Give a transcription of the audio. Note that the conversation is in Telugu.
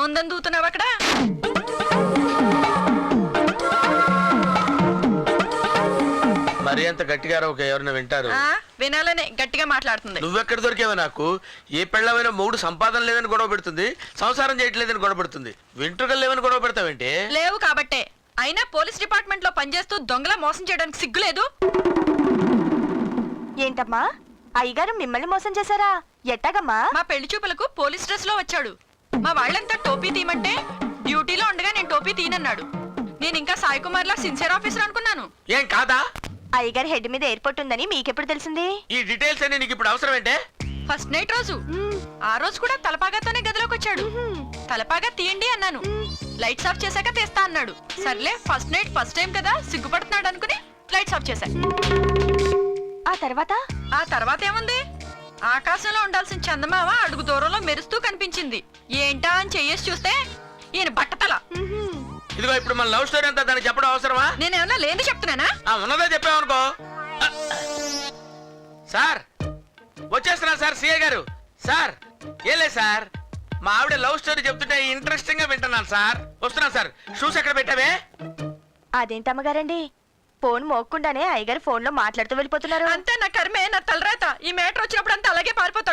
ఏముందని దూతున్నావు అక్కడ? మరి అంత గట్టిగా ఎవరైనా వింటారు? వినాలనే గట్టిగా మాట్లాడుతుంది. నువ్వెక్కడ దొరికేవా నాకు? ఏ పెళ్ళమైనా మూడు సంపాదన లేదని గొడవ పెడుతుంది, సంసారం చేయట్లేదని గొడవ పెడుతుంది. వెంట్రుకలు లేవని గొడవ పెడతావేంటి? లేవు కాబట్టే. అయినా పోలీస్ డిపార్ట్మెంట్ లో పనిచేస్తూ దొంగలా మోసం చేయడానికి సిగ్గులేదు? ఏంటమ్మా అయ్యగారు మిమ్మల్ని మోసం చేశారా? ఎట్టాగమ్మా? మా పెళ్లి చూపులకు పోలీస్ డ్రెస్ లో వచ్చాడు. మా వాళ్ళంతా టోపీ తీయమంటే డ్యూటీలో ఉండగా నేను టోపీ తీనన్నాడు. నేను ఇంకా సాయి కుమార్ లా సిన్సియర్ ఆఫీసర్ అనుకున్నాను. ఏం కాదా? అయ్యగారి హెడ్ మీద ఎయిర్పోర్ట్ ఉందని మీకెప్పుడు తెలిసింది? ఈ డీటెయిల్స్ అన్ని నీకు ఇప్పుడు అవసరం ఏంటే? ఫస్ట్ నైట్ రోజు ఆ రోజు కూడా తలపాగాతోనే గదిలోకి వచ్చాడు. తలపాగా తీయండి అన్నాను. లైట్స్ ఆఫ్ చేశాక తీస్తా అన్నాడు. సర్లే ఫస్ట్ నైట్ ఫస్ట్ టైం కదా సిగ్గుపడుతున్నాడు అనుకుని లైట్స్ ఆఫ్ చేశా. ఆ తర్వాత ఏముంది? ఆకాశంలో ఉండాల్సిన చందమామ అడుగు దూరంలో మెరుస్తూ కనిపించింది. ఏంటా అని చెయ్యేసి చూస్తే ఈయన బట్టతల. ఇదిగో ఇప్పుడు మన లవ్ స్టోరీ అంతా దానికి చెప్పడం అవసరమా? నేనేమన్నా లేని చెప్తున్నానా? ఉన్నదే చెప్పామనుకో. సార్ వచ్చేస్తున్నా సార్. సిఏ గారు సార్. ఏం లేదు సార్, మా ఆవిడ లవ్ స్టోరీ చెప్తుంటే ఇంట్రెస్టింగ్ గా వింటున్నాను సార్. వస్తున్నా సార్. షూస్ ఎక్కడ పెట్టావే? అదేంటమ్మగారండి, ఫోన్ మోక్కుండానే అయ్యగారు ఫోన్ లో మాట్లాడుతూ వెళ్ళిపోతున్నారు. అంతే, నా కర్మే, నా తలరాత. ఈ మ్యాటర్ వచ్చినప్పుడు అంతా అలాగే పారిపోతాడు.